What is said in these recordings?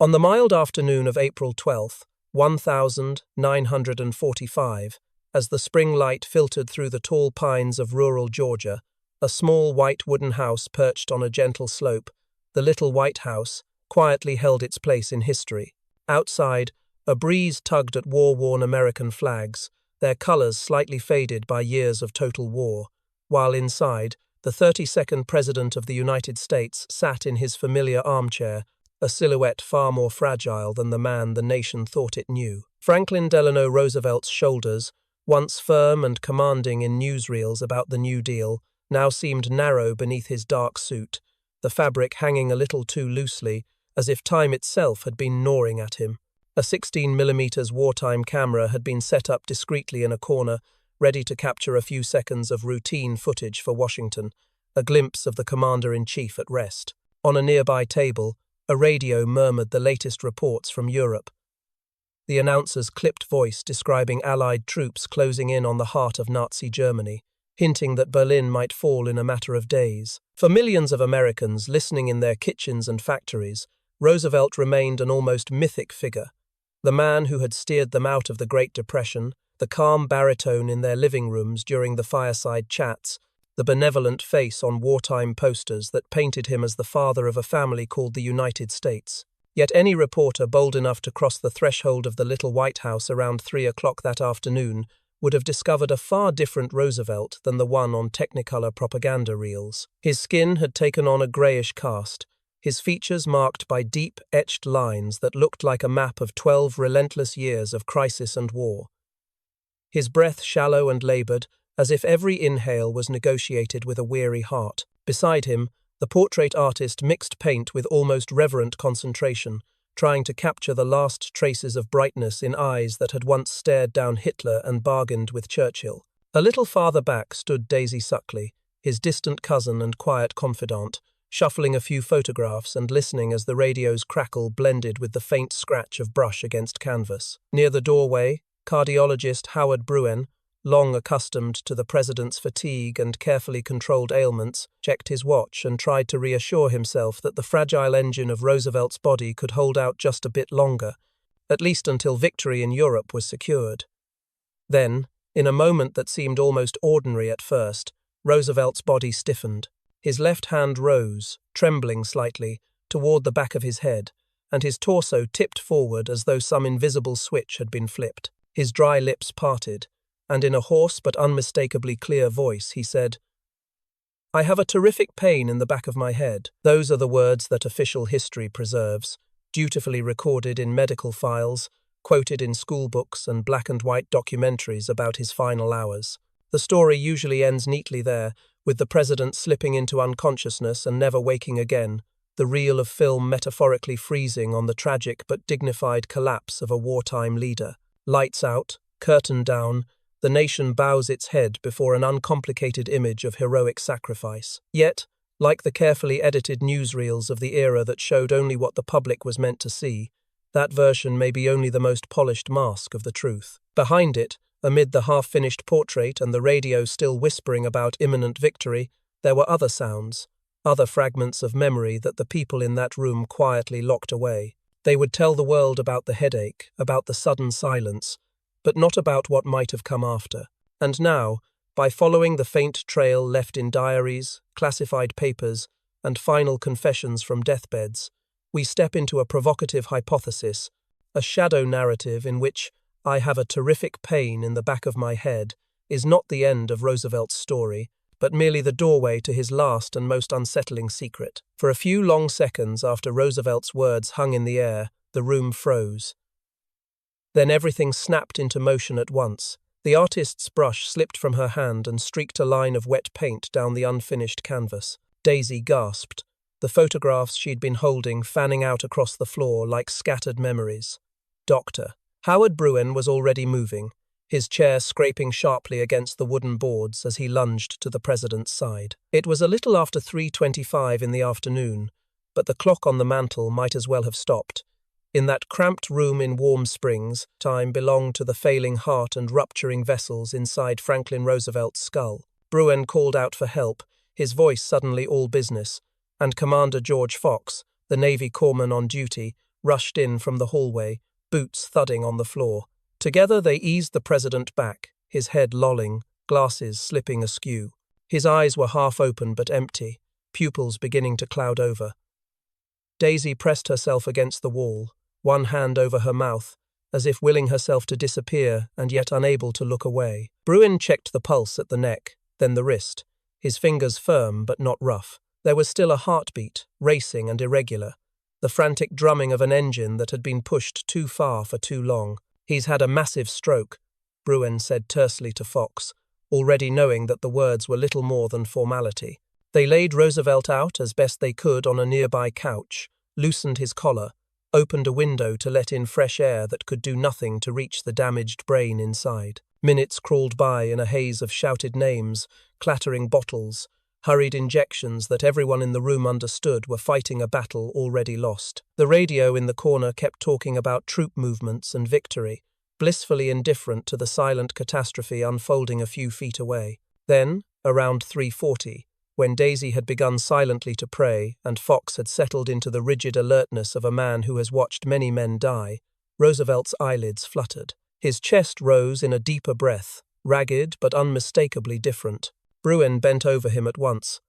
On the mild afternoon of April 12th, 1945, as the spring light filtered through the tall pines of rural Georgia, a small white wooden house perched on a gentle slope, the Little White House, quietly held its place in history. Outside, a breeze tugged at war-worn American flags, their colors slightly faded by years of total war, while inside, the 32nd President of the United States sat in his familiar armchair, a silhouette far more fragile than the man the nation thought it knew. Franklin Delano Roosevelt's shoulders, once firm and commanding in newsreels about the New Deal, now seemed narrow beneath his dark suit, the fabric hanging a little too loosely, as if time itself had been gnawing at him. A 16mm wartime camera had been set up discreetly in a corner, ready to capture a few seconds of routine footage for Washington, a glimpse of the commander-in-chief at rest. On a nearby table, a radio murmured the latest reports from Europe, the announcer's clipped voice describing Allied troops closing in on the heart of Nazi Germany, hinting that Berlin might fall in a matter of days. For millions of Americans listening in their kitchens and factories, Roosevelt remained an almost mythic figure, the man who had steered them out of the Great Depression, the calm baritone in their living rooms during the fireside chats, the benevolent face on wartime posters that painted him as the father of a family called the United States. Yet any reporter bold enough to cross the threshold of the Little White House around 3 o'clock that afternoon would have discovered a far different Roosevelt than the one on Technicolor propaganda reels. His skin had taken on a greyish cast, his features marked by deep, etched lines that looked like a map of 12 relentless years of crisis and war. His breath shallow and laboured, as if every inhale was negotiated with a weary heart. Beside him, the portrait artist mixed paint with almost reverent concentration, trying to capture the last traces of brightness in eyes that had once stared down Hitler and bargained with Churchill. A little farther back stood Daisy Suckley, his distant cousin and quiet confidant, shuffling a few photographs and listening as the radio's crackle blended with the faint scratch of brush against canvas. Near the doorway, cardiologist Howard Bruin, long accustomed to the president's fatigue and carefully controlled ailments, checked his watch and tried to reassure himself that the fragile engine of Roosevelt's body could hold out just a bit longer, at least until victory in Europe was secured. Then, in a moment that seemed almost ordinary at first, Roosevelt's body stiffened. His left hand rose, trembling slightly, toward the back of his head, and his torso tipped forward as though some invisible switch had been flipped. His dry lips parted, and in a hoarse but unmistakably clear voice he said, "I have a terrific pain in the back of my head." Those are the words that official history preserves, dutifully recorded in medical files, quoted in schoolbooks and black-and-white documentaries about his final hours. The story usually ends neatly there, with the president slipping into unconsciousness and never waking again, the reel of film metaphorically freezing on the tragic but dignified collapse of a wartime leader. Lights out, curtain down, the nation bows its head before an uncomplicated image of heroic sacrifice. Yet, like the carefully edited newsreels of the era that showed only what the public was meant to see, that version may be only the most polished mask of the truth. Behind it, amid the half-finished portrait and the radio still whispering about imminent victory, there were other sounds, other fragments of memory that the people in that room quietly locked away. They would tell the world about the headache, about the sudden silence, but not about what might have come after. And now, by following the faint trail left in diaries, classified papers, and final confessions from deathbeds, we step into a provocative hypothesis, a shadow narrative in which "I have a terrific pain in the back of my head" is not the end of Roosevelt's story, but merely the doorway to his last and most unsettling secret. For a few long seconds after Roosevelt's words hung in the air, the room froze. Then everything snapped into motion at once. The artist's brush slipped from her hand and streaked a line of wet paint down the unfinished canvas. Daisy gasped, the photographs she'd been holding fanning out across the floor like scattered memories. Dr. Howard Bruin was already moving, his chair scraping sharply against the wooden boards as he lunged to the president's side. It was a little after 3:25 in the afternoon, but the clock on the mantel might as well have stopped. In that cramped room in Warm Springs, time belonged to the failing heart and rupturing vessels inside Franklin Roosevelt's skull. Bruin called out for help, his voice suddenly all business, and Commander George Fox, the Navy corpsman on duty, rushed in from the hallway, boots thudding on the floor. Together they eased the president back, his head lolling, glasses slipping askew. His eyes were half open but empty, pupils beginning to cloud over. Daisy pressed herself against the wall, one hand over her mouth, as if willing herself to disappear and yet unable to look away. Bruin checked the pulse at the neck, then the wrist, his fingers firm but not rough. There was still a heartbeat, racing and irregular, the frantic drumming of an engine that had been pushed too far for too long. "He's had a massive stroke," Bruin said tersely to Fox, already knowing that the words were little more than formality. They laid Roosevelt out as best they could on a nearby couch, loosened his collar, opened a window to let in fresh air that could do nothing to reach the damaged brain inside. Minutes crawled by in a haze of shouted names, clattering bottles, hurried injections that everyone in the room understood were fighting a battle already lost. The radio in the corner kept talking about troop movements and victory, blissfully indifferent to the silent catastrophe unfolding a few feet away. Then, around 3:40, when Daisy had begun silently to pray and Fox had settled into the rigid alertness of a man who has watched many men die, Roosevelt's eyelids fluttered. His chest rose in a deeper breath, ragged but unmistakably different. Bruin bent over him at once.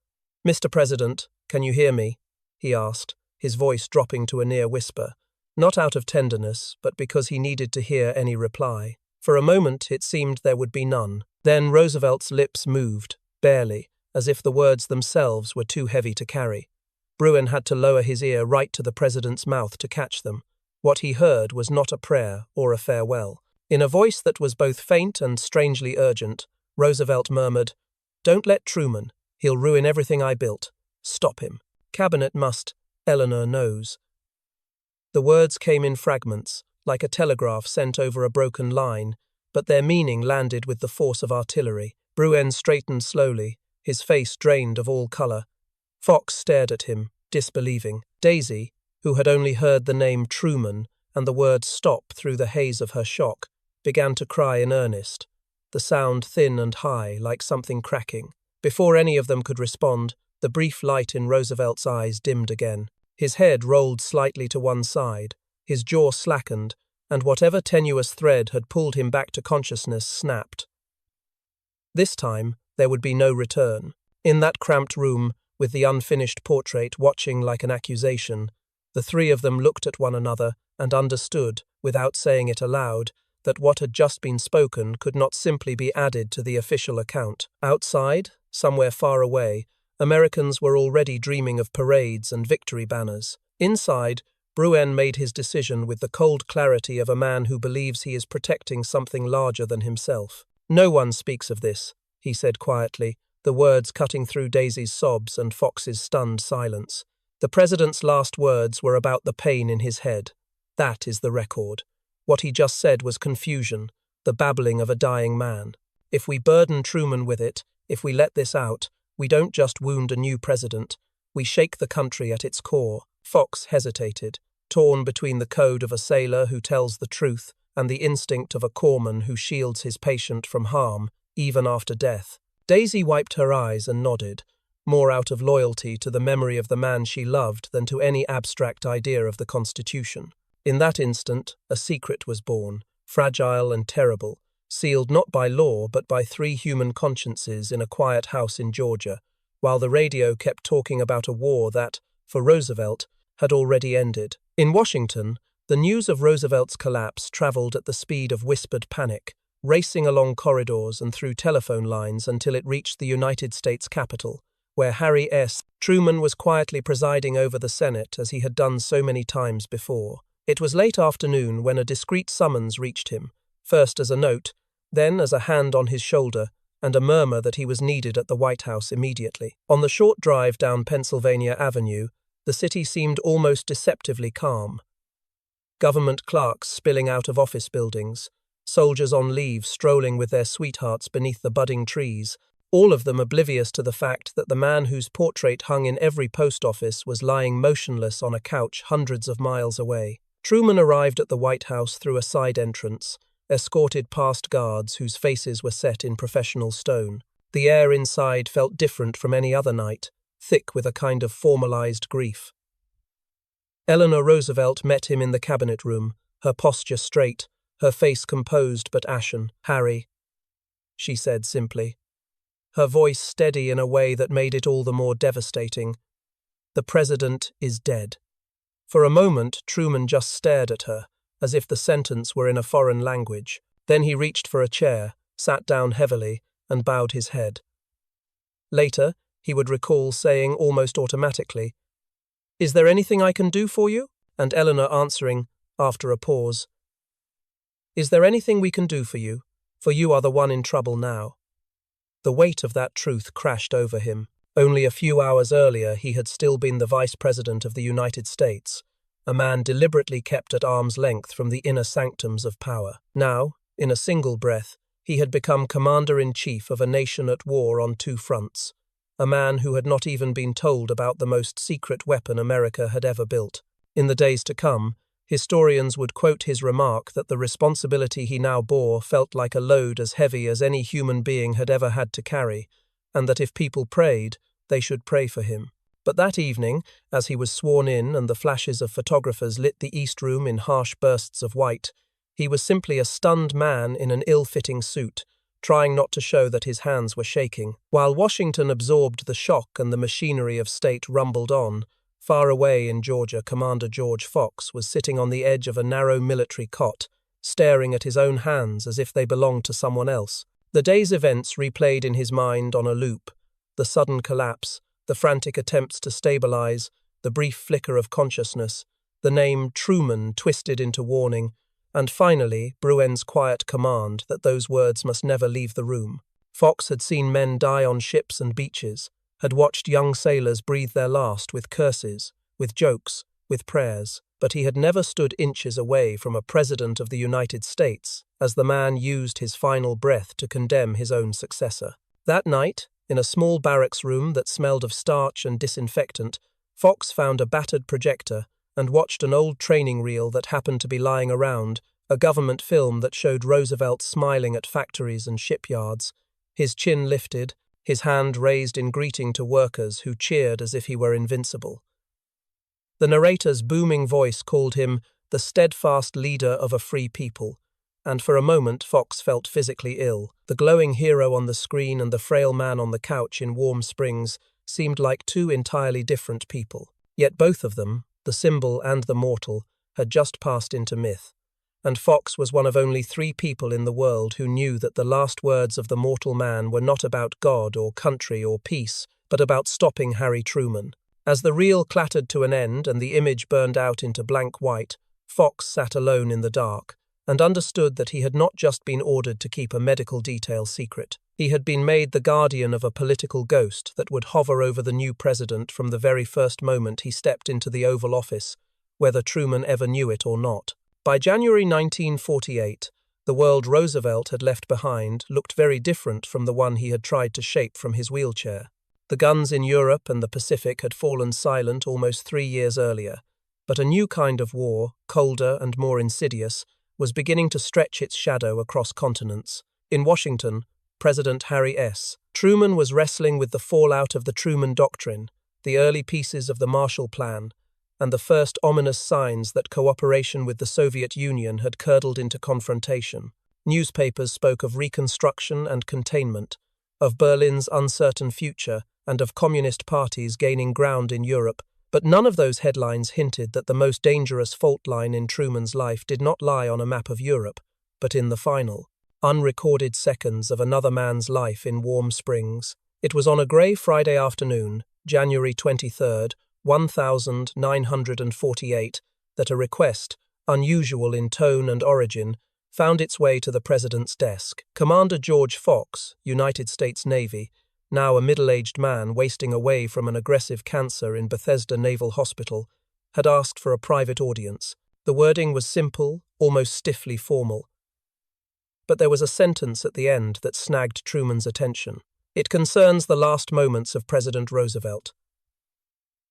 "Mr. President, can you hear me?" he asked, his voice dropping to a near whisper, not out of tenderness, but because he needed to hear any reply. For a moment it seemed there would be none. Then Roosevelt's lips moved, barely, as if the words themselves were too heavy to carry. Bruin had to lower his ear right to the president's mouth to catch them. What he heard was not a prayer or a farewell. In a voice that was both faint and strangely urgent, Roosevelt murmured, "Don't let Truman. He'll ruin everything I built. Stop him. Cabinet must. Eleanor knows." The words came in fragments, like a telegraph sent over a broken line, but their meaning landed with the force of artillery. Bruin straightened slowly, his face drained of all colour. Fox stared at him, disbelieving. Daisy, who had only heard the name Truman and the word stop through the haze of her shock, began to cry in earnest, the sound thin and high, like something cracking. Before any of them could respond, the brief light in Roosevelt's eyes dimmed again. His head rolled slightly to one side, his jaw slackened, and whatever tenuous thread had pulled him back to consciousness snapped. This time, there would be no return. In that cramped room, with the unfinished portrait watching like an accusation, the three of them looked at one another and understood, without saying it aloud, that what had just been spoken could not simply be added to the official account. Outside, somewhere far away, Americans were already dreaming of parades and victory banners. Inside, Bruin made his decision with the cold clarity of a man who believes he is protecting something larger than himself. "No one speaks of this," he said quietly, the words cutting through Daisy's sobs and Fox's stunned silence. "The president's last words were about the pain in his head. That is the record. What he just said was confusion, the babbling of a dying man. If we burden Truman with it, if we let this out, we don't just wound a new president, we shake the country at its core." Fox hesitated, torn between the code of a sailor who tells the truth and the instinct of a corpsman who shields his patient from harm, even after death. Daisy wiped her eyes and nodded, more out of loyalty to the memory of the man she loved than to any abstract idea of the Constitution. In that instant, a secret was born, fragile and terrible, sealed not by law but by three human consciences in a quiet house in Georgia, while the radio kept talking about a war that, for Roosevelt, had already ended. In Washington, the news of Roosevelt's collapse traveled at the speed of whispered panic, racing along corridors and through telephone lines until it reached the United States Capitol, where Harry S. Truman was quietly presiding over the Senate as he had done so many times before. It was late afternoon when a discreet summons reached him, first as a note, then as a hand on his shoulder, and a murmur that he was needed at the White House immediately. On the short drive down Pennsylvania Avenue, the city seemed almost deceptively calm. Government clerks spilling out of office buildings, soldiers on leave strolling with their sweethearts beneath the budding trees, all of them oblivious to the fact that the man whose portrait hung in every post office was lying motionless on a couch hundreds of miles away. Truman arrived at the White House through a side entrance, escorted past guards whose faces were set in professional stone. The air inside felt different from any other night, thick with a kind of formalized grief. Eleanor Roosevelt met him in the cabinet room, her posture straight, her face composed but ashen. "Harry," she said simply, her voice steady in a way that made it all the more devastating. "The president is dead." For a moment, Truman just stared at her, as if the sentence were in a foreign language. Then he reached for a chair, sat down heavily, and bowed his head. Later, he would recall saying almost automatically, "Is there anything I can do for you?" And Eleanor answering, after a pause, "Is there anything we can do for you? For you are the one in trouble now." The weight of that truth crashed over him. Only a few hours earlier, he had still been the Vice President of the United States, a man deliberately kept at arm's length from the inner sanctums of power. Now, in a single breath, he had become Commander-in-Chief of a nation at war on two fronts, a man who had not even been told about the most secret weapon America had ever built. In the days to come, historians would quote his remark that the responsibility he now bore felt like a load as heavy as any human being had ever had to carry, and that if people prayed, they should pray for him. But that evening, as he was sworn in and the flashes of photographers lit the East Room in harsh bursts of white, he was simply a stunned man in an ill-fitting suit, trying not to show that his hands were shaking. While Washington absorbed the shock and the machinery of state rumbled on, far away in Georgia, Commander George Fox was sitting on the edge of a narrow military cot, staring at his own hands as if they belonged to someone else. The day's events replayed in his mind on a loop: the sudden collapse, the frantic attempts to stabilize, the brief flicker of consciousness, the name Truman twisted into warning, and finally Bruen's quiet command that those words must never leave the room. Fox had seen men die on ships and beaches, had watched young sailors breathe their last with curses, with jokes, with prayers, but he had never stood inches away from a president of the United States as the man used his final breath to condemn his own successor. That night, in a small barracks room that smelled of starch and disinfectant, Fox found a battered projector and watched an old training reel that happened to be lying around, a government film that showed Roosevelt smiling at factories and shipyards, his chin lifted, his hand raised in greeting to workers who cheered as if he were invincible. The narrator's booming voice called him the steadfast leader of a free people, and for a moment Fox felt physically ill. The glowing hero on the screen and the frail man on the couch in Warm Springs seemed like two entirely different people. Yet both of them, the symbol and the mortal, had just passed into myth, and Fox was one of only 3 people in the world who knew that the last words of the mortal man were not about God or country or peace, but about stopping Harry Truman. As the reel clattered to an end and the image burned out into blank white, Fox sat alone in the dark, and understood that he had not just been ordered to keep a medical detail secret. He had been made the guardian of a political ghost that would hover over the new president from the very first moment he stepped into the Oval Office, whether Truman ever knew it or not. By January 1948, the world Roosevelt had left behind looked very different from the one he had tried to shape from his wheelchair. The guns in Europe and the Pacific had fallen silent almost 3 years earlier, but a new kind of war, colder and more insidious, was beginning to stretch its shadow across continents. In Washington, President Harry S. Truman was wrestling with the fallout of the Truman Doctrine, the early pieces of the Marshall Plan, and the first ominous signs that cooperation with the Soviet Union had curdled into confrontation. Newspapers spoke of reconstruction and containment, of Berlin's uncertain future, and of communist parties gaining ground in Europe, but none of those headlines hinted that the most dangerous fault line in Truman's life did not lie on a map of Europe, but in the final, unrecorded seconds of another man's life in Warm Springs. It was on a grey Friday afternoon, January 23rd, 1948, that a request, unusual in tone and origin, found its way to the president's desk. Commander George Fox, United States Navy, now a middle-aged man wasting away from an aggressive cancer in Bethesda Naval Hospital, had asked for a private audience. The wording was simple, almost stiffly formal. But there was a sentence at the end that snagged Truman's attention. It concerns the last moments of President Roosevelt.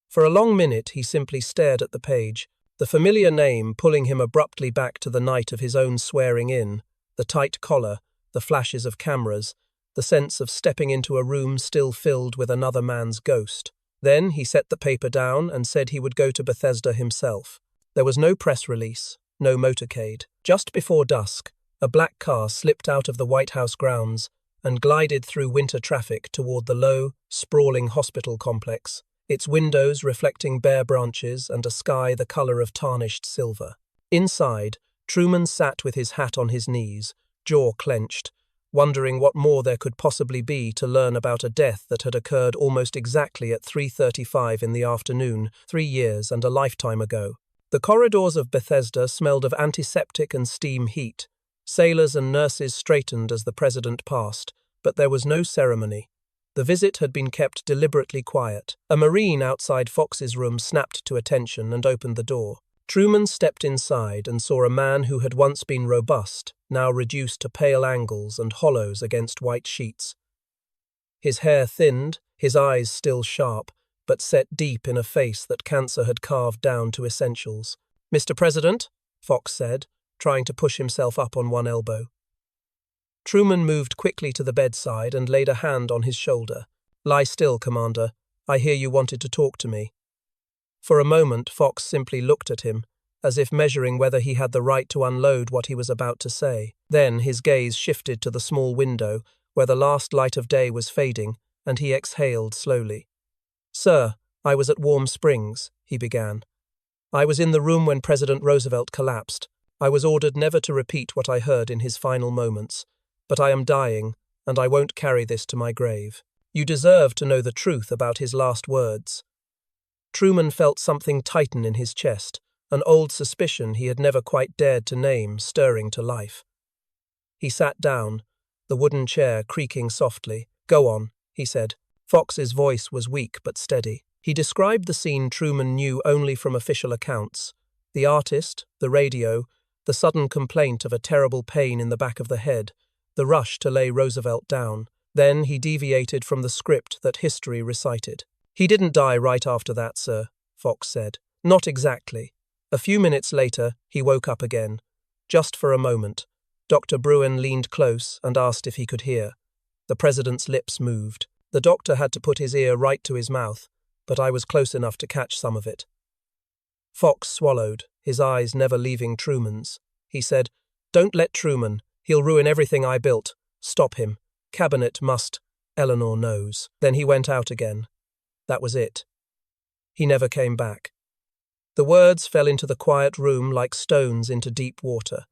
For a long minute he simply stared at the page, the familiar name pulling him abruptly back to the night of his own swearing-in, the tight collar, the flashes of cameras, the sense of stepping into a room still filled with another man's ghost. Then he set the paper down and said he would go to Bethesda himself. There was no press release, no motorcade. Just before dusk, a black car slipped out of the White House grounds and glided through winter traffic toward the low, sprawling hospital complex, its windows reflecting bare branches and a sky the color of tarnished silver. Inside, Truman sat with his hat on his knees, jaw clenched, wondering what more there could possibly be to learn about a death that had occurred almost exactly at 3:35 in the afternoon, 3 years and a lifetime ago. The corridors of Bethesda smelled of antiseptic and steam heat. Sailors and nurses straightened as the president passed, but there was no ceremony. The visit had been kept deliberately quiet. A Marine outside Fox's room snapped to attention and opened the door. Truman stepped inside and saw a man who had once been robust, now reduced to pale angles and hollows against white sheets. His hair thinned, his eyes still sharp, but set deep in a face that cancer had carved down to essentials. "Mr. President," Fox said, trying to push himself up on one elbow. Truman moved quickly to the bedside and laid a hand on his shoulder. "Lie still, Commander. I hear you wanted to talk to me." For a moment, Fox simply looked at him, as if measuring whether he had the right to unload what he was about to say. Then his gaze shifted to the small window, where the last light of day was fading, and he exhaled slowly. "Sir, I was at Warm Springs," he began. "I was in the room when President Roosevelt collapsed. I was ordered never to repeat what I heard in his final moments. But I am dying, and I won't carry this to my grave. You deserve to know the truth about his last words." Truman felt something tighten in his chest, an old suspicion he had never quite dared to name stirring to life. He sat down, the wooden chair creaking softly. "Go on," he said. Fox's voice was weak but steady. He described the scene Truman knew only from official accounts. The artist, the radio, the sudden complaint of a terrible pain in the back of the head, the rush to lay Roosevelt down. Then he deviated from the script that history recited. "He didn't die right after that, sir," Fox said. "Not exactly. A few minutes later, he woke up again. Just for a moment. Dr. Bruin leaned close and asked if he could hear. The president's lips moved. The doctor had to put his ear right to his mouth, but I was close enough to catch some of it." Fox swallowed, his eyes never leaving Truman's. He said, "Don't let Truman. He'll ruin everything I built. Stop him. Cabinet must. Eleanor knows." Then he went out again. That was it. He never came back. The words fell into the quiet room like stones into deep water.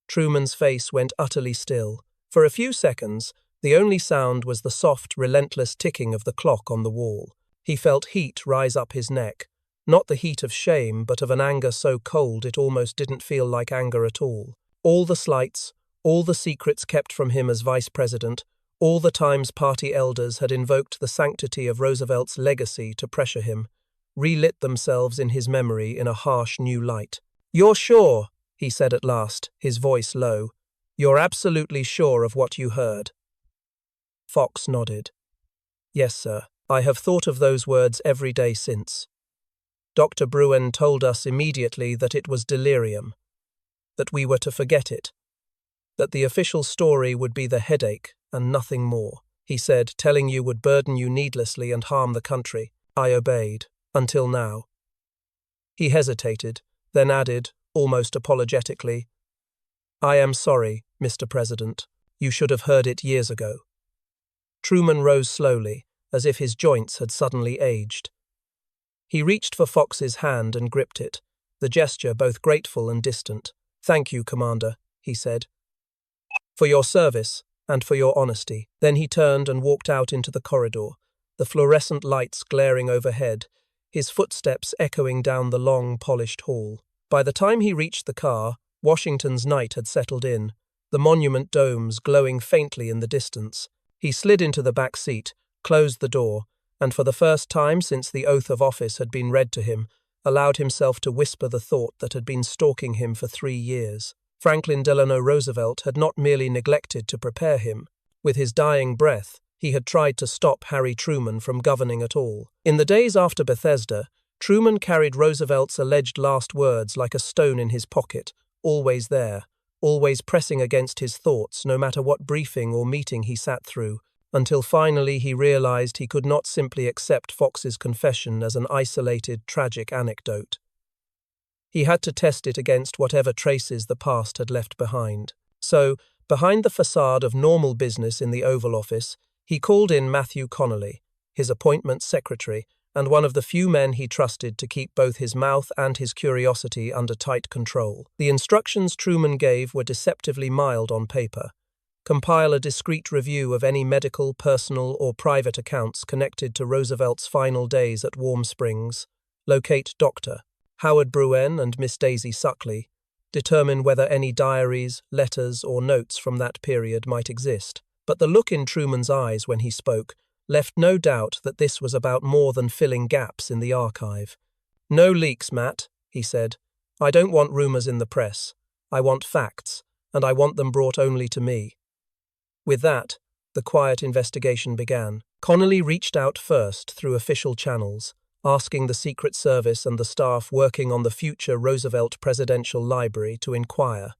Truman's face went utterly still. For a few seconds, the only sound was the soft, relentless ticking of the clock on the wall. He felt heat rise up his neck, not the heat of shame, but of an anger so cold it almost didn't feel like anger at all. All the slights, all the secrets kept from him as vice president, all the times party elders had invoked the sanctity of Roosevelt's legacy to pressure him, relit themselves in his memory in a harsh new light. "You're sure," he said at last, his voice low. "You're absolutely sure of what you heard?" Fox nodded. "Yes, sir. I have thought of those words every day since. Dr. Bruin told us immediately that it was delirium, that we were to forget it, that the official story would be the headache and nothing more. He said telling you would burden you needlessly and harm the country. I obeyed, until now." He hesitated, then added, almost apologetically, "I am sorry, Mr. President. You should have heard it years ago." Truman rose slowly, as if his joints had suddenly aged. He reached for Fox's hand and gripped it, the gesture both grateful and distant. "Thank you, Commander," he said, "for your service and for your honesty." Then he turned and walked out into the corridor, the fluorescent lights glaring overhead, his footsteps echoing down the long, polished hall. By the time he reached the car, Washington's night had settled in, the monument domes glowing faintly in the distance. He slid into the back seat, closed the door, and for the first time since the oath of office had been read to him, allowed himself to whisper the thought that had been stalking him for 3 years. Franklin Delano Roosevelt had not merely neglected to prepare him. With his dying breath, he had tried to stop Harry Truman from governing at all. In the days after Bethesda, Truman carried Roosevelt's alleged last words like a stone in his pocket, always there, always pressing against his thoughts no matter what briefing or meeting he sat through. until finally he realized he could not simply accept Fox's confession as an isolated, tragic anecdote. He had to test it against whatever traces the past had left behind. So, behind the facade of normal business in the Oval Office, he called in Matthew Connolly, his appointment secretary, and one of the few men he trusted to keep both his mouth and his curiosity under tight control. The instructions Truman gave were deceptively mild on paper. Compile a discreet review of any medical, personal, or private accounts connected to Roosevelt's final days at Warm Springs. Locate Dr. Howard Bruen and Miss Daisy Suckley. Determine whether any diaries, letters, or notes from that period might exist. But the look in Truman's eyes when he spoke left no doubt that this was about more than filling gaps in the archive. "No leaks, Matt," he said. "I don't want rumors in the press. I want facts, and I want them brought only to me." With that, the quiet investigation began. Connolly reached out first through official channels, asking the Secret Service and the staff working on the future Roosevelt Presidential Library to inquire,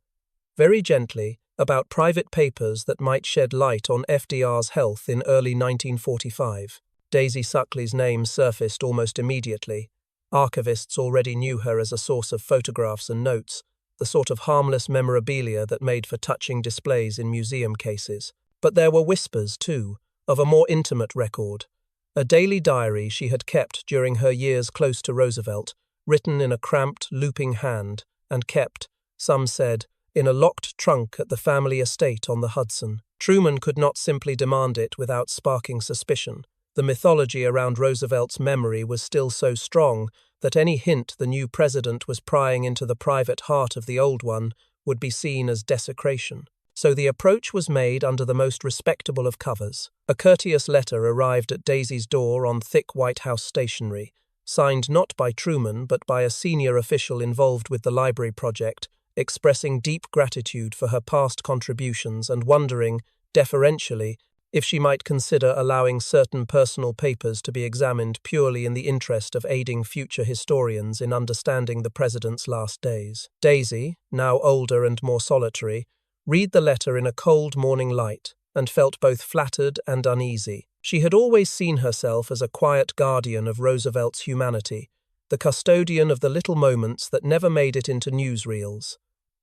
very gently, about private papers that might shed light on FDR's health in early 1945. Daisy Suckley's name surfaced almost immediately. Archivists already knew her as a source of photographs and notes, the sort of harmless memorabilia that made for touching displays in museum cases. But there were whispers, too, of a more intimate record. A daily diary she had kept during her years close to Roosevelt, written in a cramped, looping hand, and kept, some said, in a locked trunk at the family estate on the Hudson. Truman could not simply demand it without sparking suspicion. The mythology around Roosevelt's memory was still so strong that any hint the new president was prying into the private heart of the old one would be seen as desecration. So the approach was made under the most respectable of covers. A courteous letter arrived at Daisy's door on thick White House stationery, signed not by Truman but by a senior official involved with the library project, expressing deep gratitude for her past contributions and wondering, deferentially, if she might consider allowing certain personal papers to be examined purely in the interest of aiding future historians in understanding the president's last days. Daisy, now older and more solitary, read the letter in a cold morning light and felt both flattered and uneasy. She had always seen herself as a quiet guardian of Roosevelt's humanity, the custodian of the little moments that never made it into newsreels.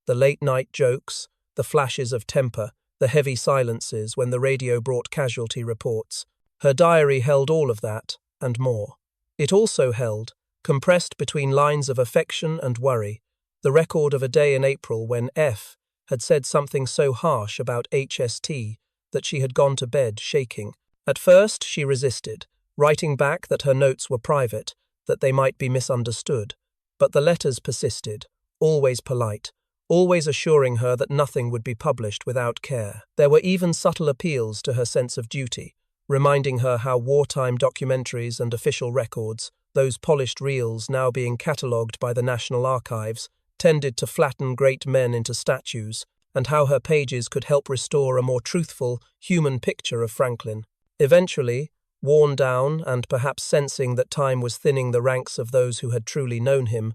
The late-night jokes, the flashes of temper, the heavy silences when the radio brought casualty reports. Her diary held all of that, and more. It also held, compressed between lines of affection and worry, the record of a day in April when F had said something so harsh about HST that she had gone to bed shaking. At first she resisted, writing back that her notes were private, that they might be misunderstood. But the letters persisted, always polite, always assuring her that nothing would be published without care. There were even subtle appeals to her sense of duty, reminding her how wartime documentaries and official records, those polished reels now being catalogued by the National Archives, tended to flatten great men into statues, and how her pages could help restore a more truthful, human picture of Franklin. Eventually, worn down and perhaps sensing that time was thinning the ranks of those who had truly known him,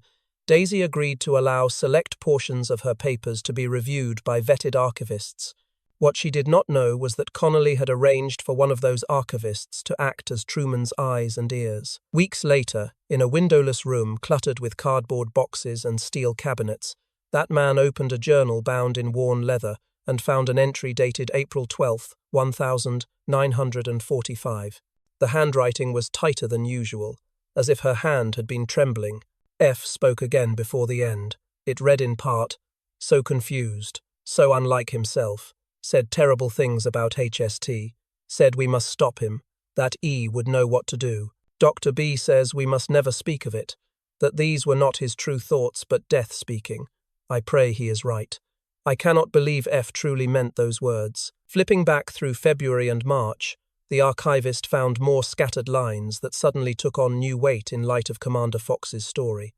Daisy agreed to allow select portions of her papers to be reviewed by vetted archivists. What she did not know was that Connolly had arranged for one of those archivists to act as Truman's eyes and ears. Weeks later, in a windowless room cluttered with cardboard boxes and steel cabinets, that man opened a journal bound in worn leather and found an entry dated April 12, 1945. The handwriting was tighter than usual, as if her hand had been trembling. F spoke again before the end. It read in part, so confused, so unlike himself, said terrible things about HST, said we must stop him, that E would know what to do. Dr. B says we must never speak of it, that these were not his true thoughts but death speaking. I pray he is right. I cannot believe F truly meant those words. Flipping back through February and March, the archivist found more scattered lines that suddenly took on new weight in light of Commander Fox's story.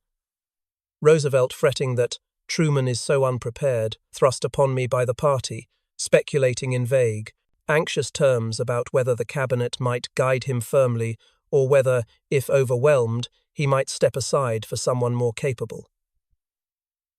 Roosevelt fretting that Truman is so unprepared, thrust upon me by the party, speculating in vague, anxious terms about whether the cabinet might guide him firmly or whether, if overwhelmed, he might step aside for someone more capable.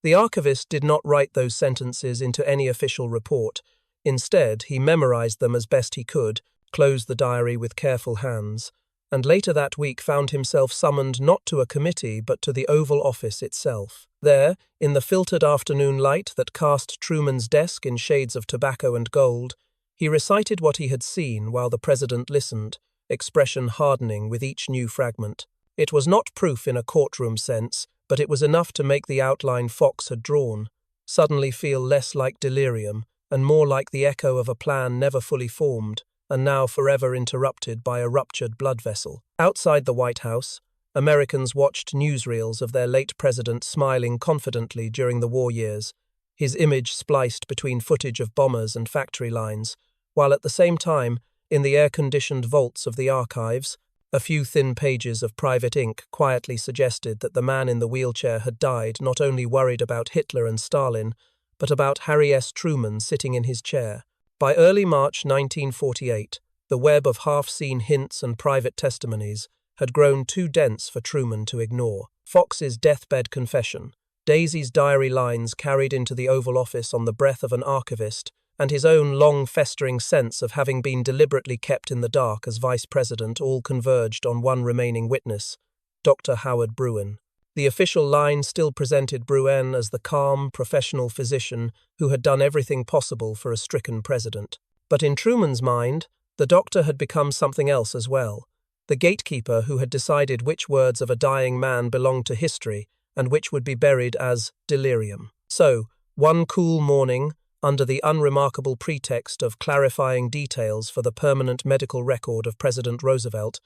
The archivist did not write those sentences into any official report. Instead, he memorized them as best he could closed the diary with careful hands, and later that week found himself summoned not to a committee but to the Oval Office itself. There, in the filtered afternoon light that cast Truman's desk in shades of tobacco and gold, he recited what he had seen while the president listened, expression hardening with each new fragment. It was not proof in a courtroom sense, but it was enough to make the outline Fox had drawn suddenly feel less like delirium and more like the echo of a plan never fully formed and now forever interrupted by a ruptured blood vessel. Outside the White House, Americans watched newsreels of their late president smiling confidently during the war years, his image spliced between footage of bombers and factory lines, while at the same time, in the air-conditioned vaults of the archives, a few thin pages of private ink quietly suggested that the man in the wheelchair had died not only worried about Hitler and Stalin, but about Harry S. Truman sitting in his chair. By early March 1948, the web of half-seen hints and private testimonies had grown too dense for Truman to ignore. Fox's deathbed confession, Daisy's diary lines carried into the Oval Office on the breath of an archivist, and his own long-festering sense of having been deliberately kept in the dark as vice president all converged on one remaining witness, Dr. Howard Bruen. The official line still presented Bruen as the calm, professional physician who had done everything possible for a stricken president. But in Truman's mind, the doctor had become something else as well, the gatekeeper who had decided which words of a dying man belonged to history and which would be buried as delirium. So, one cool morning, under the unremarkable pretext of clarifying details for the permanent medical record of President Roosevelt,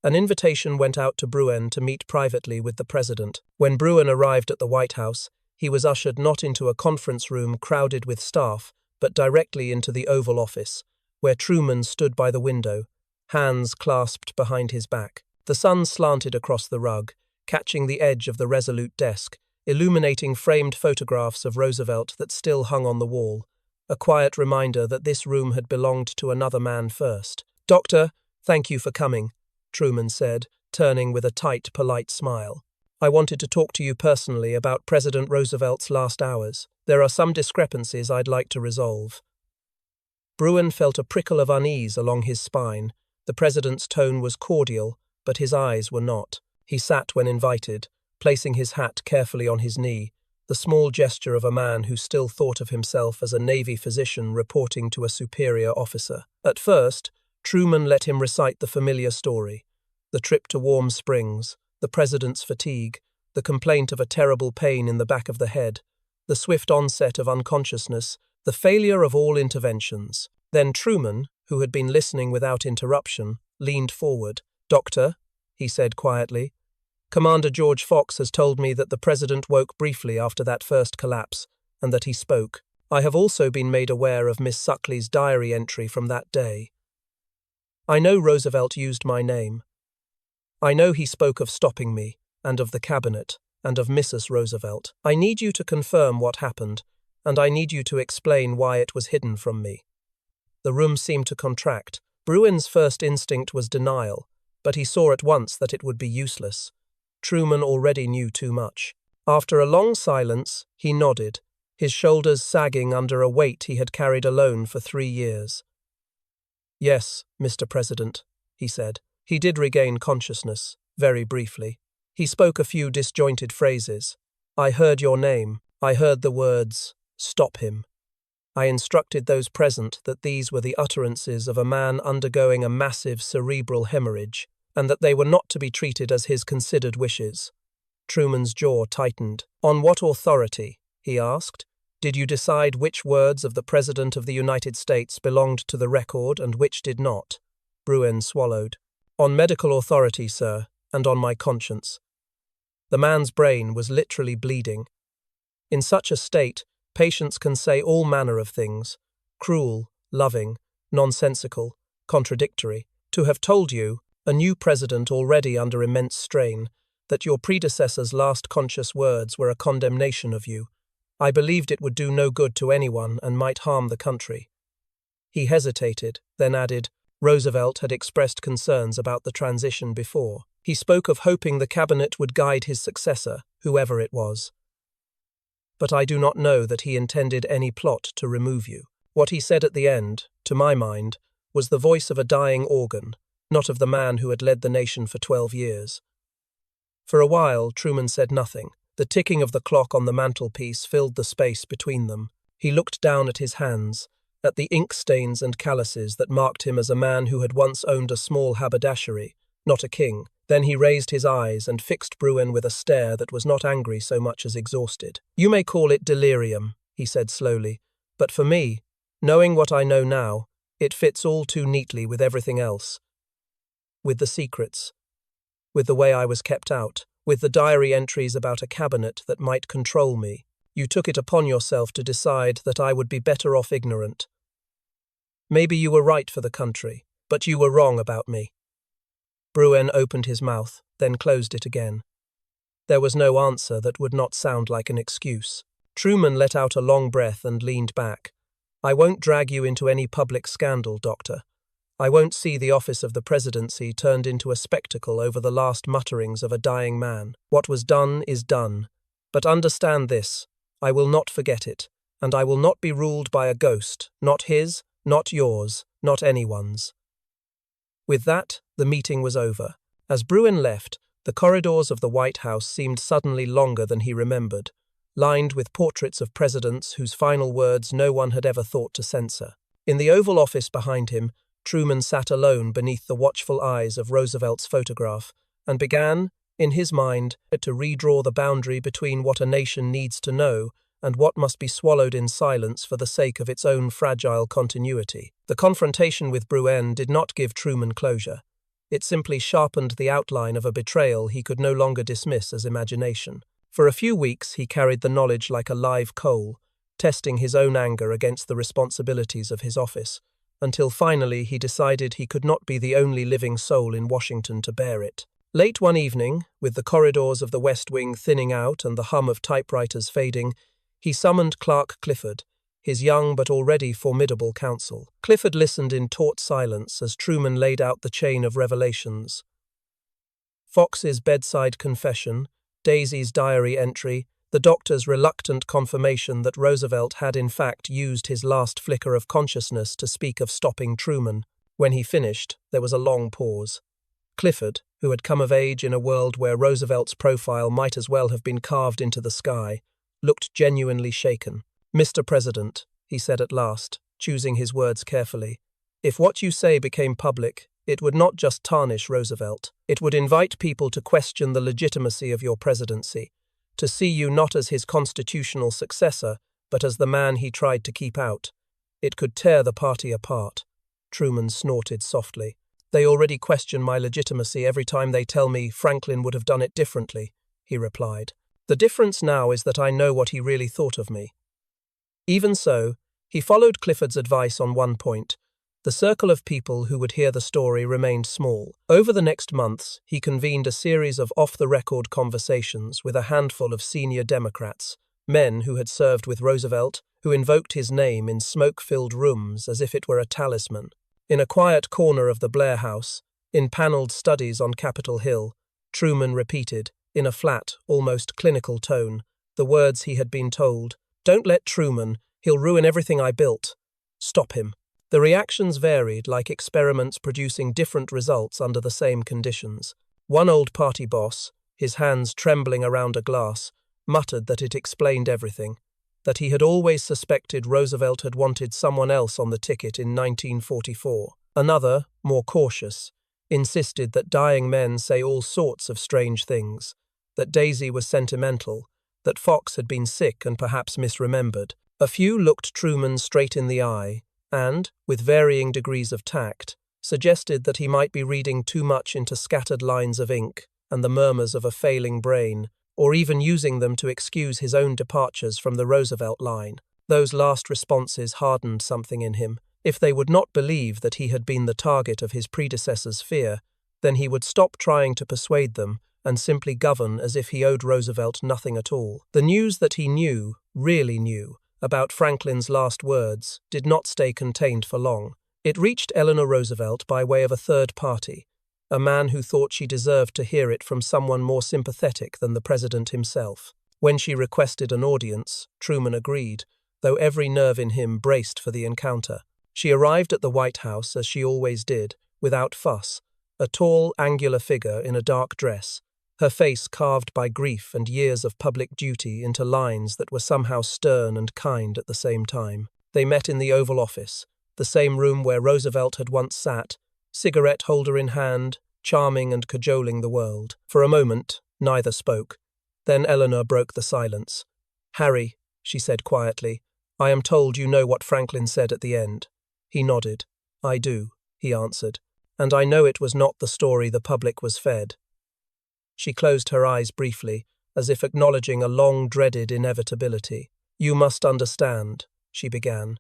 an invitation went out to Bruen to meet privately with the president. When Bruen arrived at the White House, he was ushered not into a conference room crowded with staff, but directly into the Oval Office, where Truman stood by the window, hands clasped behind his back. The sun slanted across the rug, catching the edge of the resolute desk, illuminating framed photographs of Roosevelt that still hung on the wall, a quiet reminder that this room had belonged to another man first. "Doctor, thank you for coming," Truman said, turning with a tight, polite smile. "I wanted to talk to you personally about President Roosevelt's last hours. There are some discrepancies I'd like to resolve." Bruen felt a prickle of unease along his spine. The president's tone was cordial, but his eyes were not. He sat when invited, placing his hat carefully on his knee, the small gesture of a man who still thought of himself as a Navy physician reporting to a superior officer. At first, Truman let him recite the familiar story: the trip to Warm Springs, the president's fatigue, the complaint of a terrible pain in the back of the head, the swift onset of unconsciousness, the failure of all interventions. Then Truman, who had been listening without interruption, leaned forward. "Doctor," he said quietly, "Commander George Fox has told me that the president woke briefly after that first collapse, and that he spoke. I have also been made aware of Miss Suckley's diary entry from that day. I know Roosevelt used my name. I know he spoke of stopping me, and of the cabinet, and of Mrs. Roosevelt. I need you to confirm what happened, and I need you to explain why it was hidden from me." The room seemed to contract. Bruen's first instinct was denial, but he saw at once that it would be useless. Truman already knew too much. After a long silence, he nodded, his shoulders sagging under a weight he had carried alone for 3 years. "Yes, Mr. President," he said. He did regain consciousness, very briefly. He spoke a few disjointed phrases. "I heard your name. I heard the words, 'Stop him.' I instructed those present that these were the utterances of a man undergoing a massive cerebral hemorrhage, and that they were not to be treated as his considered wishes." Truman's jaw tightened. "On what authority," he asked, "did you decide which words of the President of the United States belonged to the record and which did not?" Bruen swallowed. "On medical authority, sir, and on my conscience." The man's brain was literally bleeding. In such a state, patients can say all manner of things: cruel, loving, nonsensical, contradictory. To have told you, a new president already under immense strain, that your predecessor's last conscious words were a condemnation of you. I believed it would do no good to anyone and might harm the country. He hesitated, then added, Roosevelt had expressed concerns about the transition before. He spoke of hoping the cabinet would guide his successor, whoever it was. But I do not know that he intended any plot to remove you. What he said at the end, to my mind, was the voice of a dying organ, not of the man who had led the nation for 12 years. For a while, Truman said nothing. The ticking of the clock on the mantelpiece filled the space between them. He looked down at his hands, at the ink stains and calluses that marked him as a man who had once owned a small haberdashery, not a king. Then he raised his eyes and fixed Bruin with a stare that was not angry so much as exhausted. "You may call it delirium," he said slowly, "but for me, knowing what I know now, it fits all too neatly with everything else. With the secrets, with the way I was kept out, with the diary entries about a cabinet that might control me. You took it upon yourself to decide that I would be better off ignorant. Maybe you were right for the country, but you were wrong about me." Bruin opened his mouth, then closed it again. There was no answer that would not sound like an excuse. Truman let out a long breath and leaned back. "I won't drag you into any public scandal, Doctor. I won't see the office of the presidency turned into a spectacle over the last mutterings of a dying man. What was done is done. But understand this, I will not forget it, and I will not be ruled by a ghost, not his, not yours, not anyone's." With that, the meeting was over. As Bruin left, the corridors of the White House seemed suddenly longer than he remembered, lined with portraits of presidents whose final words no one had ever thought to censor. In the Oval Office behind him, Truman sat alone beneath the watchful eyes of Roosevelt's photograph and began, in his mind, to redraw the boundary between what a nation needs to know and what must be swallowed in silence for the sake of its own fragile continuity. The confrontation with Bruin did not give Truman closure. It simply sharpened the outline of a betrayal he could no longer dismiss as imagination. For a few weeks he carried the knowledge like a live coal, testing his own anger against the responsibilities of his office, until finally he decided he could not be the only living soul in Washington to bear it. Late one evening, with the corridors of the West Wing thinning out and the hum of typewriters fading, he summoned Clerk Clifford, his young but already formidable counsel. Clifford listened in taut silence as Truman laid out the chain of revelations. Fox's bedside confession, Daisy's diary entry, the doctor's reluctant confirmation that Roosevelt had in fact used his last flicker of consciousness to speak of stopping Truman. When he finished, there was a long pause. Clifford, who had come of age in a world where Roosevelt's profile might as well have been carved into the sky, looked genuinely shaken. "Mr. President," he said at last, choosing his words carefully, "if what you say became public, it would not just tarnish Roosevelt. It would invite people to question the legitimacy of your presidency, to see you not as his constitutional successor, but as the man he tried to keep out. It could tear the party apart." Truman snorted softly. "They already question my legitimacy every time they tell me Franklin would have done it differently," he replied. "The difference now is that I know what he really thought of me." Even so, he followed Clifford's advice on one point. The circle of people who would hear the story remained small. Over the next months, he convened a series of off-the-record conversations with a handful of senior Democrats, men who had served with Roosevelt, who invoked his name in smoke-filled rooms as if it were a talisman. In a quiet corner of the Blair House, in paneled studies on Capitol Hill, Truman repeated, in a flat, almost clinical tone, the words he had been told, "Don't let Truman, he'll ruin everything I built. Stop him." The reactions varied, like experiments producing different results under the same conditions. One old party boss, his hands trembling around a glass, muttered that it explained everything, that he had always suspected Roosevelt had wanted someone else on the ticket in 1944. Another, more cautious, insisted that dying men say all sorts of strange things, that Daisy was sentimental, that Fox had been sick and perhaps misremembered. A few looked Truman straight in the eye and, with varying degrees of tact, suggested that he might be reading too much into scattered lines of ink and the murmurs of a failing brain, or even using them to excuse his own departures from the Roosevelt line. Those last responses hardened something in him. If they would not believe that he had been the target of his predecessor's fear, then he would stop trying to persuade them and simply govern as if he owed Roosevelt nothing at all. The news that he knew, really knew, about Franklin's last words did not stay contained for long. It reached Eleanor Roosevelt by way of a third party, a man who thought she deserved to hear it from someone more sympathetic than the president himself. When she requested an audience, Truman agreed, though every nerve in him braced for the encounter. She arrived at the White House as she always did, without fuss, a tall, angular figure in a dark dress, her face carved by grief and years of public duty into lines that were somehow stern and kind at the same time. They met in the Oval Office, the same room where Roosevelt had once sat, cigarette holder in hand, charming and cajoling the world. For a moment, neither spoke. Then Eleanor broke the silence. "Harry," she said quietly, "I am told you know what Franklin said at the end." He nodded. "I do," he answered, "and I know it was not the story the public was fed." She closed her eyes briefly, as if acknowledging a long-dreaded inevitability. "You must understand," she began.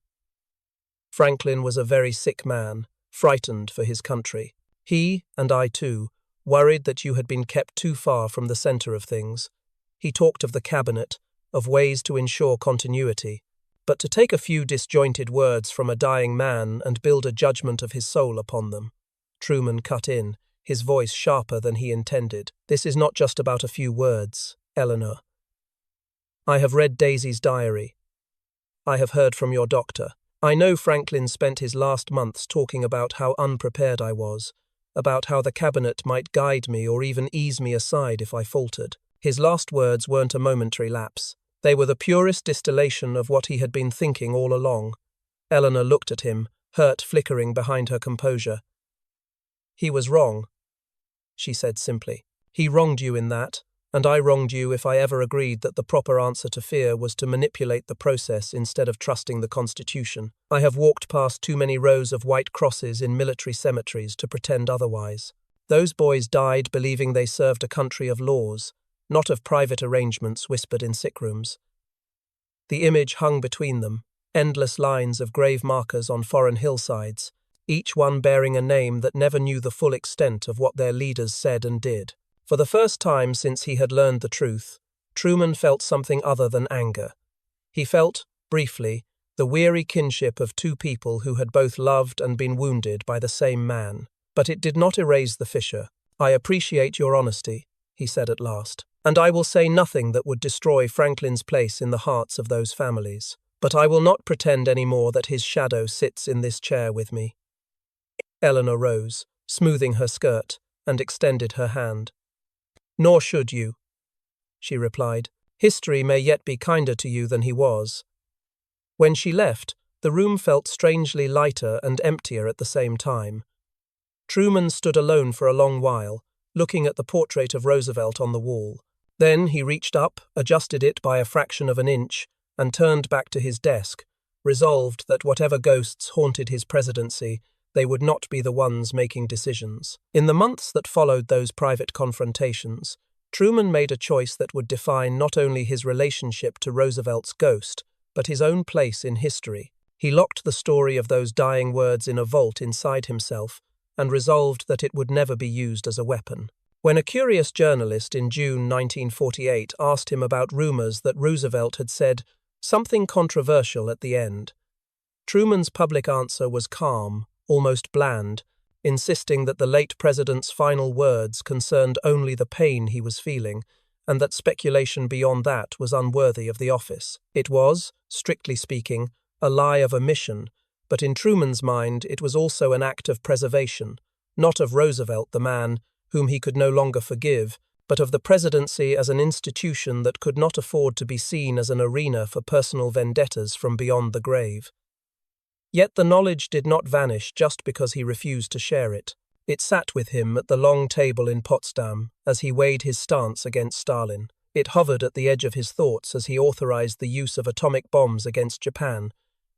"Franklin was a very sick man, frightened for his country. He, and I too, worried that you had been kept too far from the center of things. He talked of the cabinet, of ways to ensure continuity. But to take a few disjointed words from a dying man and build a judgment of his soul upon them." Truman cut in, his voice sharper than he intended. "This is not just about a few words, Eleanor. I have read Daisy's diary. I have heard from your doctor. I know Franklin spent his last months talking about how unprepared I was, about how the cabinet might guide me or even ease me aside if I faltered. His last words weren't a momentary lapse. They were the purest distillation of what he had been thinking all along." Eleanor looked at him, hurt flickering behind her composure. "He was wrong," she said simply. "He wronged you in that, and I wronged you if I ever agreed that the proper answer to fear was to manipulate the process instead of trusting the Constitution. I have walked past too many rows of white crosses in military cemeteries to pretend otherwise. Those boys died believing they served a country of laws, not of private arrangements whispered in sick rooms. The image hung between them, endless lines of grave markers on foreign hillsides, each one bearing a name that never knew the full extent of what their leaders said and did. For the first time since he had learned the truth, Truman felt something other than anger. He felt, briefly, the weary kinship of two people who had both loved and been wounded by the same man. But it did not erase the fissure. "I appreciate your honesty," he said at last, "and I will say nothing that would destroy Franklin's place in the hearts of those families. But I will not pretend any more that his shadow sits in this chair with me." Eleanor rose, smoothing her skirt, and extended her hand. "Nor should you," she replied. "History may yet be kinder to you than he was." When she left, the room felt strangely lighter and emptier at the same time. Truman stood alone for a long while, looking at the portrait of Roosevelt on the wall. Then he reached up, adjusted it by a fraction of an inch, and turned back to his desk, resolved that whatever ghosts haunted his presidency, they would not be the ones making decisions. In the months that followed those private confrontations, Truman made a choice that would define not only his relationship to Roosevelt's ghost, but his own place in history. He locked the story of those dying words in a vault inside himself, and resolved that it would never be used as a weapon. When a curious journalist in June 1948 asked him about rumors that Roosevelt had said something controversial at the end, Truman's public answer was calm, almost bland, insisting that the late president's final words concerned only the pain he was feeling, and that speculation beyond that was unworthy of the office. It was, strictly speaking, a lie of omission, but in Truman's mind it was also an act of preservation, not of Roosevelt the man, whom he could no longer forgive, but of the presidency as an institution that could not afford to be seen as an arena for personal vendettas from beyond the grave. Yet the knowledge did not vanish just because he refused to share it. It sat with him at the long table in Potsdam as he weighed his stance against Stalin. It hovered at the edge of his thoughts as he authorized the use of atomic bombs against Japan,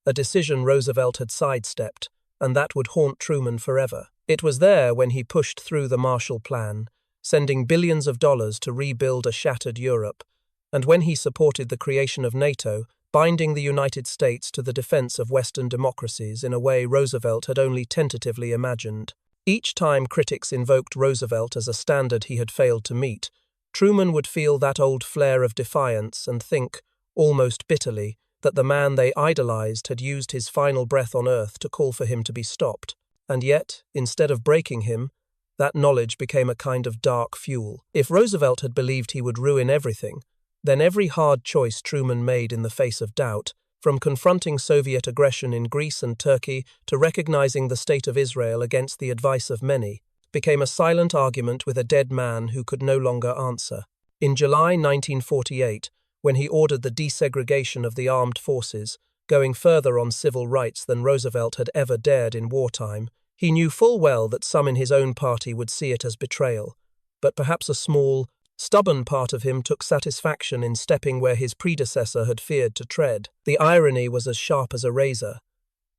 a decision Roosevelt had sidestepped, and that would haunt Truman forever. It was there when he pushed through the Marshall Plan, sending billions of dollars to rebuild a shattered Europe, and when he supported the creation of NATO, binding the United States to the defense of Western democracies in a way Roosevelt had only tentatively imagined. Each time critics invoked Roosevelt as a standard he had failed to meet, Truman would feel that old flare of defiance and think, almost bitterly, that the man they idolized had used his final breath on earth to call for him to be stopped. And yet, instead of breaking him, that knowledge became a kind of dark fuel. If Roosevelt had believed he would ruin everything, then every hard choice Truman made in the face of doubt from confronting Soviet aggression in Greece and Turkey to recognizing the state of Israel against the advice of many, became a silent argument with a dead man who could no longer answer. In July 1948, when he ordered the desegregation of the armed forces, going further on civil rights than Roosevelt had ever dared in wartime, he knew full well that some in his own party would see it as betrayal, but perhaps a small, stubborn part of him took satisfaction in stepping where his predecessor had feared to tread. The irony was as sharp as a razor.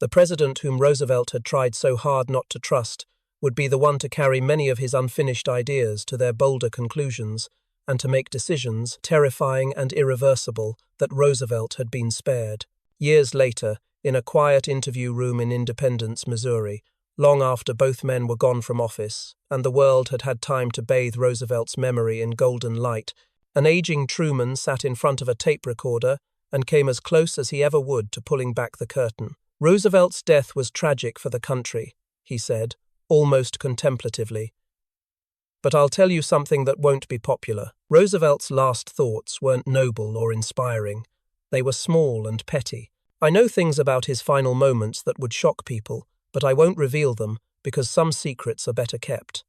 The president whom Roosevelt had tried so hard not to trust would be the one to carry many of his unfinished ideas to their bolder conclusions, and to make decisions, terrifying and irreversible, that Roosevelt had been spared. Years later, in a quiet interview room in Independence, Missouri, long after both men were gone from office, and the world had had time to bathe Roosevelt's memory in golden light, an aging Truman sat in front of a tape recorder and came as close as he ever would to pulling back the curtain. "Roosevelt's death was tragic for the country," he said, almost contemplatively. "But I'll tell you something that won't be popular. Roosevelt's last thoughts weren't noble or inspiring. They were small and petty. I know things about his final moments that would shock people, but I won't reveal them because some secrets are better kept."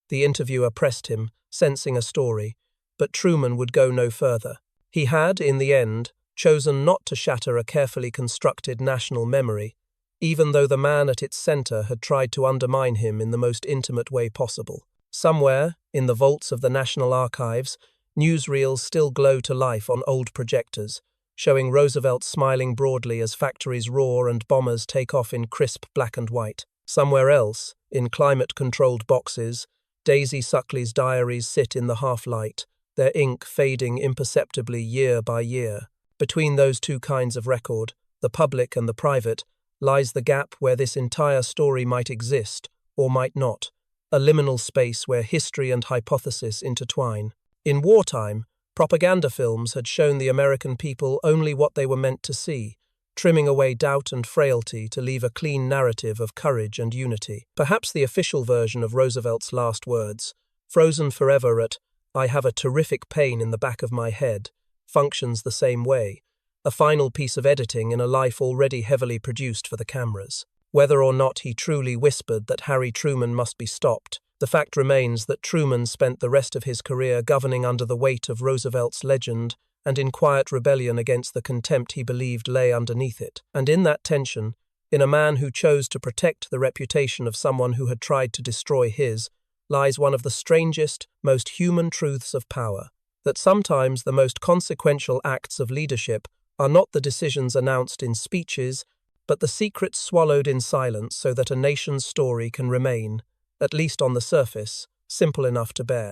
The interviewer pressed him, sensing a story, but Truman would go no further. He had, in the end, chosen not to shatter a carefully constructed national memory, even though the man at its center had tried to undermine him in the most intimate way possible. Somewhere, in the vaults of the National Archives, newsreels still glow to life on old projectors, showing Roosevelt smiling broadly as factories roar and bombers take off in crisp black and white. Somewhere else, in climate-controlled boxes, Daisy Suckley's diaries sit in the half-light, their ink fading imperceptibly year by year. Between those two kinds of record, the public and the private, lies the gap where this entire story might exist, or might not, a liminal space where history and hypothesis intertwine. In wartime, propaganda films had shown the American people only what they were meant to see, trimming away doubt and frailty to leave a clean narrative of courage and unity. Perhaps the official version of Roosevelt's last words, frozen forever at "I have a terrific pain in the back of my head," functions the same way, a final piece of editing in a life already heavily produced for the cameras. Whether or not he truly whispered that Harry Truman must be stopped, the fact remains that Truman spent the rest of his career governing under the weight of Roosevelt's legend and in quiet rebellion against the contempt he believed lay underneath it. And in that tension, in a man who chose to protect the reputation of someone who had tried to destroy his, lies one of the strangest, most human truths of power, that sometimes the most consequential acts of leadership are not the decisions announced in speeches, but the secrets swallowed in silence so that a nation's story can remain, at least on the surface, simple enough to bear.